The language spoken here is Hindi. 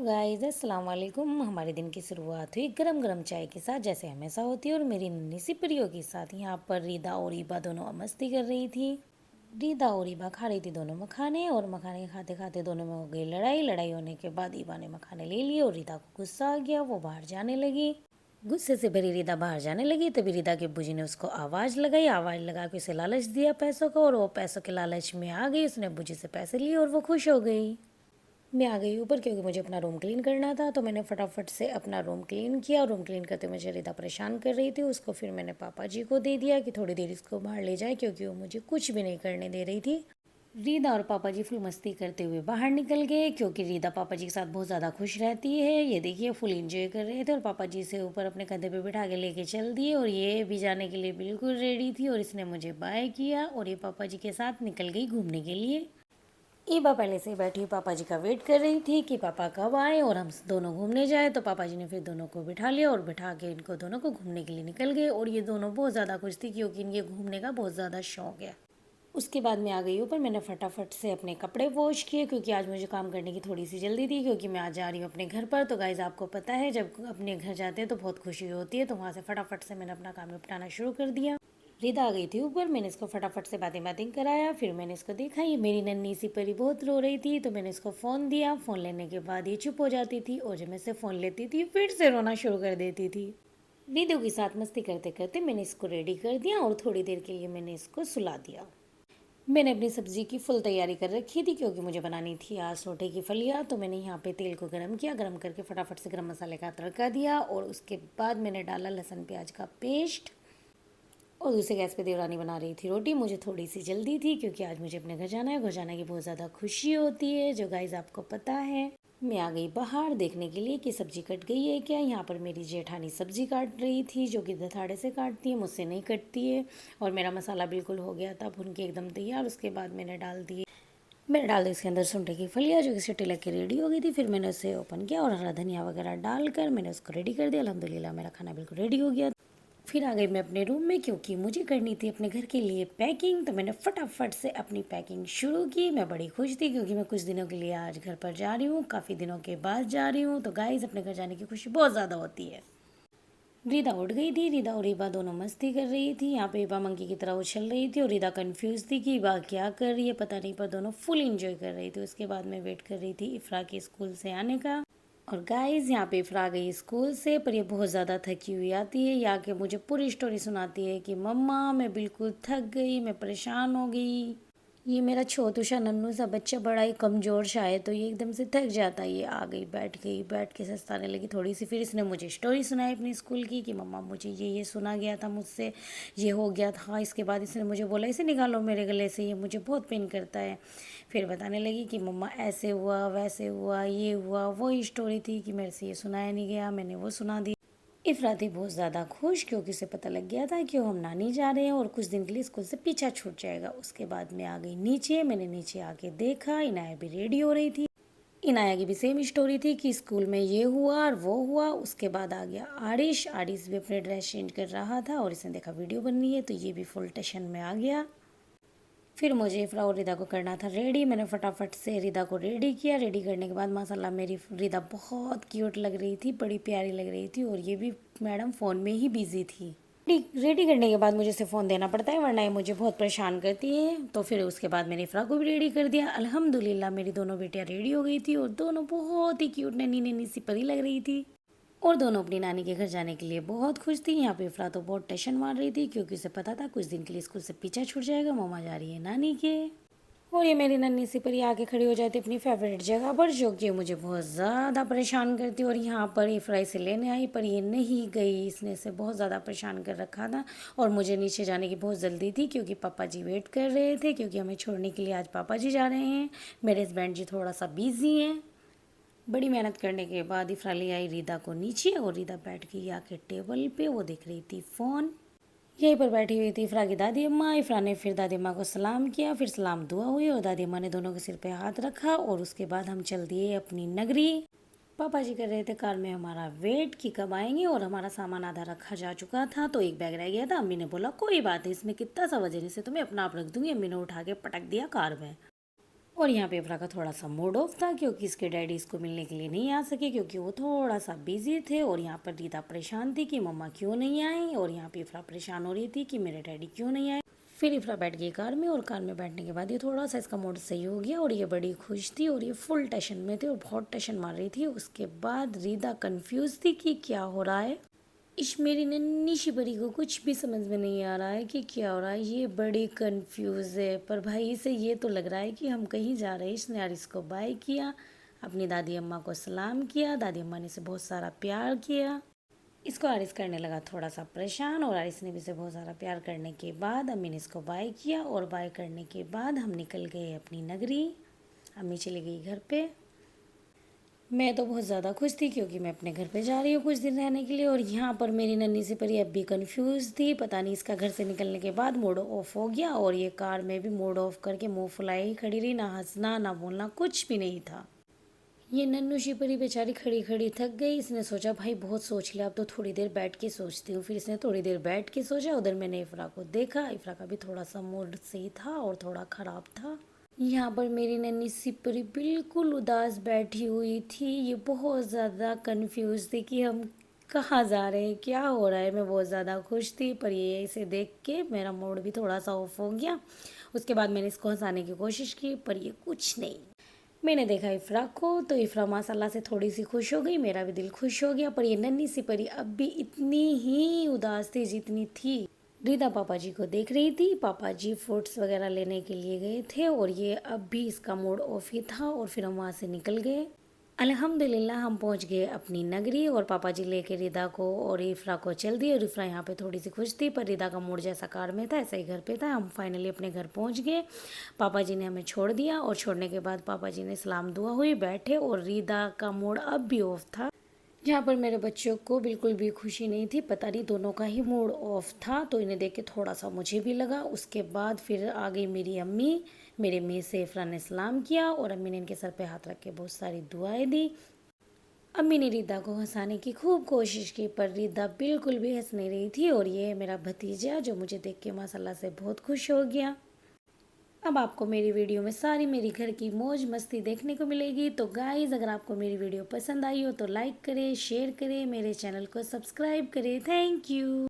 गाइस अस्सलाम वालेकुम। हमारे दिन की शुरुआत हुई गरम गरम चाय के साथ, जैसे हमेशा होती है। और मेरी नन्ही सी परियों के साथ यहाँ पर रीदा और ईबा दोनों मस्ती कर रही थी। रीदा और ईबा खा रही थी दोनों मखाने, और मखाने खाते खाते दोनों में हो गई लड़ाई। लड़ाई होने के बाद ईबा ने मखाने ले लिए और रीदा को गुस्सा आ गया, वो बाहर जाने लगी। गुस्से से भरी रीदा बाहर जाने लगी, तभी रीदा के अब्बूजी ने उसको आवाज़ लगाई। आवाज़ लगा के उसे लालच दिया पैसों का, और वो पैसों के लालच में आ गई। उसने अब्बूजी से पैसे लिए और वो खुश हो गई। मैं आ गई ऊपर क्योंकि मुझे अपना रूम क्लीन करना था, तो मैंने फटाफट से अपना रूम क्लीन किया। रूम क्लीन करते मुझे रिदा परेशान कर रही थी, उसको फिर मैंने पापा जी को दे दिया कि थोड़ी देर इसको बाहर ले जाए, क्योंकि वो मुझे कुछ भी नहीं करने दे रही थी। रीदा और पापा जी फुल मस्ती करते हुए बाहर निकल गए, क्योंकि रीदा पापा जी के साथ बहुत ज़्यादा खुश रहती है। ये देखिए फुल एंजॉय कर रहे थे, और पापा जी से ऊपर अपने कंधे पे बिठा के लेके चल दिए, और ये भी जाने के लिए बिल्कुल रेडी थी। और इसने मुझे बाय किया, और ये पापा जी के साथ निकल गई घूमने के लिए। ईबा पहले से ही बैठी हुई पापा जी का वेट कर रही थी कि पापा कब आए और हम दोनों घूमने जाए। तो पापा जी ने फिर दोनों को बिठा लिया, और बिठा के इनको दोनों को घूमने के लिए निकल गए। और ये दोनों बहुत ज़्यादा खुश थी, क्योंकि इनके घूमने का बहुत ज़्यादा शौक है। उसके बाद मैं आ गई ऊपर, मैंने फटाफट से अपने कपड़े वॉश किए, क्योंकि आज मुझे काम करने की थोड़ी सी जल्दी थी, क्योंकि मैं आज जा रही हूँ अपने घर पर। तो गाइज़ आपको पता है, जब अपने घर जाते हैं तो बहुत खुशी होती है। तो वहाँ से फटाफट से मैंने अपना काम निपटाना शुरू कर दिया। रिदा आ गई थी ऊपर, मैंने इसको फटाफट से बातें बातें कराया। फिर मैंने इसको देखा, ये मेरी नन्ही सी परी बहुत रो रही थी, तो मैंने इसको फ़ोन दिया। फ़ोन लेने के बाद ये चुप हो जाती थी, और जब मैं इससे फ़ोन लेती थी फिर से रोना शुरू कर देती थी। रिदु के साथ मस्ती करते करते मैंने इसको रेडी कर दिया, और थोड़ी देर के लिए मैंने इसको सुला दिया। मैंने अपनी सब्ज़ी की फुल तैयारी कर रखी थी, क्योंकि मुझे बनानी थी आज सोटे की फलियाँ। तो मैंने यहाँ पे तेल को गरम किया, गरम करके फटाफट से गरम मसाले का तड़का दिया, और उसके बाद मैंने डाला लहसुन प्याज का पेस्ट। और दूसरे गैस पे देवरानी बना रही थी रोटी। मुझे थोड़ी सी जल्दी थी, क्योंकि आज मुझे अपने घर जाना है। घर जाने की बहुत ज़्यादा खुशी होती है, जो गाइज़ आपको पता है। मैं आ गई बाहर देखने के लिए कि सब्ज़ी कट गई है क्या। यहाँ पर मेरी जेठानी सब्ज़ी काट रही थी, जो कि दथाड़े से काटती है, मुझसे नहीं कटती है। और मेरा मसाला बिल्कुल हो गया था भुन के एकदम तैयार। उसके बाद मैंने डाल दी इसके अंदर सुंठे की फलियाँ, जो कि सीटी लग के रेडी हो गई थी। फिर मैंने उसे ओपन किया, और हरा धनिया वगैरह डालकर मैंने उसको रेडी कर दिया। अल्हम्दुलिल्लाह मेरा खाना बिल्कुल रेडी हो गया। फिर आ गई मैं अपने रूम में, क्योंकि मुझे करनी थी अपने घर के लिए पैकिंग। तो मैंने फटाफट से अपनी पैकिंग शुरू की। मैं बड़ी खुश थी, क्योंकि मैं कुछ दिनों के लिए आज घर पर जा रही हूँ, काफ़ी दिनों के बाद जा रही हूँ। तो गाइस अपने घर जाने की खुशी बहुत ज़्यादा होती है। रीदा उठ गई थी, रीदा और ईबा दोनों मस्ती कर रही थी। यहाँ पे ईबा मंकी की तरह उछल रही थी, और रीदा कंफ्यूज थी कि ईबा क्या कर रही है पता नहीं, पर दोनों फुल एंजॉय कर रही थी। उसके बाद मैं वेट कर रही थी इफ़रा के स्कूल से आने का। और गाइस यहाँ पे इफ़रा गई स्कूल से, पर ये बहुत ज़्यादा थकी हुई आती है। ये आके मुझे पूरी स्टोरी सुनाती है कि मम्मा मैं बिल्कुल थक गई, मैं परेशान हो गई। ये मेरा छोटू सा नन्नू सा बच्चा बड़ा ही कमज़ोर सा है, तो ये एकदम से थक जाता है। ये आ गई, बैठ के सस्ताने लगी थोड़ी सी। फिर इसने मुझे स्टोरी सुनाई अपनी स्कूल की कि मम्मा मुझे ये सुना गया था मुझसे, ये हो गया था। इसके बाद इसने मुझे बोला इसे निकालो मेरे गले से, ये मुझे बहुत पेन करता है। फिर बताने लगी कि मम्मा ऐसे हुआ वैसे हुआ, ये हुआ। वही स्टोरी थी कि मेरे से ये सुनाया नहीं गया, मैंने वो सुना दी। इफ़रा थी बहुत ज़्यादा खुश, क्योंकि उसे पता लग गया था कि हम नानी जा रहे हैं, और कुछ दिन के लिए स्कूल से पीछा छूट जाएगा। उसके बाद मैं आ गई नीचे। मैंने नीचे आके देखा, इनाया भी रेडी हो रही थी। इनाया की भी सेम स्टोरी थी कि स्कूल में ये हुआ और वो हुआ। उसके बाद आ गया आरिश। आरिश भी अपने ड्रेस चेंज कर रहा था, और इसने देखा वीडियो बन रही है, तो ये भी फुल टेंशन में आ गया। फिर मुझे इफ़रा और रिदा को करना था रेडी। मैंने फटाफट से रिदा को रेडी किया। रेडी करने के बाद माशाल्लाह मेरी रिदा बहुत क्यूट लग रही थी, बड़ी प्यारी लग रही थी, और ये भी मैडम फ़ोन में ही बिज़ी थी। रेडी करने के बाद मुझे इसे फ़ोन देना पड़ता है, वरना ये मुझे बहुत परेशान करती है। तो फिर उसके बाद मैंने इफ़रा को भी रेडी कर दिया। अल्हम्दुलिल्लाह मेरी दोनों बेटियाँ रेडी हो गई थी, और दोनों बहुत ही क्यूट नन्ही नन्ही सी परी लग रही थी, और दोनों अपनी नानी के घर जाने के लिए बहुत खुश थी। यहाँ पे इफ़रा तो बहुत टेंशन मार रही थी, क्योंकि उसे पता था कुछ दिन के लिए स्कूल से पीछा छूट जाएगा, मम्मा जा रही है नानी के। और ये मेरी नन्ही सी परी आके खड़ी हो जाती अपनी फेवरेट जगह पर, जो कि मुझे बहुत ज़्यादा परेशान करती। और यहाँ पर इफ़रा इसे लेने आई, पर ये नहीं गई। इसने इसे बहुत ज़्यादा परेशान कर रखा था, और मुझे नीचे जाने की बहुत जल्दी थी, क्योंकि पापा जी वेट कर रहे थे, क्योंकि हमें छोड़ने के लिए आज पापा जी जा रहे हैं। मेरे हस्बैंड जी थोड़ा सा बिज़ी हैं। बड़ी मेहनत करने के बाद इफ़रा ले आई रीदा को नीचे, और रीदा बैठ गई आके टेबल पे। वो देख रही थी फ़ोन। यहीं पर बैठी हुई थी इफ़रा की दादी अम्मा। इफ़रा ने फिर दादी अम्मा को सलाम किया, फिर सलाम दुआ हुई, और दादी अम्मा ने दोनों के सिर पे हाथ रखा, और उसके बाद हम चल दिए अपनी नगरी। पापा जी कर रहे थे कार में हमारा वेट कि कब आएंगे, और हमारा सामान आधा रखा जा चुका था, तो एक बैग रह गया था। अम्मी ने बोला कोई बात नहीं, इसमें कितना सा वजन, इसे तो मैं अपना आप रख दूंगी। अम्मी ने उठा के पटक दिया कार में। और यहाँ पे इफ्रा का थोड़ा सा मूड ऑफ था क्योंकि इसके डैडी इसको मिलने के लिए नहीं आ सके क्योंकि वो थोड़ा सा बिजी थे। और यहाँ पर रीता परेशान थी कि मम्मा क्यों नहीं आई, और यहाँ पे इफ्रा परेशान हो रही थी कि मेरे डैडी क्यों नहीं आए। फिर इफ्रा बैठ गई कार में, और कार में बैठने के बाद ये थोड़ा सा इसका मूड सही हो गया और ये बड़ी खुश थी और ये फुल टेंशन में थी और बहुत टेंशन मार रही थी। उसके बाद रीता कंफ्यूज थी कि क्या हो रहा है। इस मेरी नन्ही सी परी को कुछ भी समझ में नहीं आ रहा है कि क्या हो रहा है। ये बड़ी कंफ्यूज है, पर भाई इसे ये तो लग रहा है कि हम कहीं जा रहे हैं। इसने आरिस को बाय किया, अपनी दादी अम्मा को सलाम किया, दादी अम्मा ने इसे बहुत सारा प्यार किया। इसको आरिस करने लगा थोड़ा सा परेशान, और आरिस ने भी इसे बहुत सारा प्यार करने के बाद अम्मी ने इसको बाय किया, और बाय करने के बाद हम निकल गए अपनी नगरी। अम्मी चली गई घर पे। मैं तो बहुत ज़्यादा खुश थी क्योंकि मैं अपने घर पे जा रही हूँ कुछ दिन रहने के लिए। और यहाँ पर मेरी नन्ही सी परी अब भी कंफ्यूज थी, पता नहीं इसका घर से निकलने के बाद मूड ऑफ हो गया, और ये कार में भी मूड ऑफ करके मुंह फुलाए ही खड़ी रही, ना हंसना ना बोलना कुछ भी नहीं था। ये नन्नू सी परी बेचारी खड़ी खड़ी थक गई। इसने सोचा भाई बहुत सोच लिया, अब तो थोड़ी देर बैठ के सोचती हूँ। फिर इसने थोड़ी देर बैठ के सोचा। उधर मैंने इफ्रा को देखा, इफ्रा का भी थोड़ा सा मूड सही था और थोड़ा ख़राब था। यहाँ पर मेरी नन्ही सी परी बिल्कुल उदास बैठी हुई थी। ये बहुत ज़्यादा कंफ्यूज थी कि हम कहाँ जा रहे हैं, क्या हो रहा है। मैं बहुत ज़्यादा खुश थी, पर ये इसे देख के मेरा मूड भी थोड़ा सा ऑफ हो गया। उसके बाद मैंने इसको हंसाने की कोशिश की, पर ये कुछ नहीं। मैंने देखा इफ्रा को, तो इफ्रा माशाल्लाह से थोड़ी सी खुश हो गई, मेरा भी दिल खुश हो गया। पर ये नन्ही सी परी अब भी इतनी ही उदास थी जितनी थी। रीता पापा जी को देख रही थी। पापा जी फ्रूट्स वगैरह लेने के लिए गए थे, और ये अब भी इसका मूड ऑफ ही था। और फिर हम वहाँ से निकल गए। अल्हम्दुलिल्लाह हम पहुँच गए अपनी नगरी, और पापा जी लेके रिदा को और इफ्रा को चल दिए। और इफ्रा यहाँ पे थोड़ी सी खुश थी, पर रिदा का मूड जैसा कार में था ऐसा ही घर पे था। हम फाइनली अपने घर पहुँच गए। पापा जी ने हमें छोड़ दिया, और छोड़ने के बाद पापा जी ने सलाम दुआ हुई, बैठे। और रिदा का मूड अब भी ऑफ था। जहाँ पर मेरे बच्चों को बिल्कुल भी खुशी नहीं थी, पता नहीं दोनों का ही मूड ऑफ था। तो इन्हें देख के थोड़ा सा मुझे भी लगा। उसके बाद फिर आ गई मेरी अम्मी। मेरे मेज़ से इफ्रा ने सलाम किया, और अम्मी ने इनके सर पे हाथ रख के बहुत सारी दुआएं दी। अम्मी ने रिदा को हंसाने की खूब कोशिश की, पर रिदा बिल्कुल भी हंस नहीं रही थी। और ये है मेरा भतीजा, जो मुझे देख के माशाल्लाह से बहुत खुश हो गया। अब आपको मेरी वीडियो में सारी मेरी घर की मौज मस्ती देखने को मिलेगी। तो गाइज़, अगर आपको मेरी वीडियो पसंद आई हो तो लाइक करें, शेयर करें, मेरे चैनल को सब्सक्राइब करें। Thank you.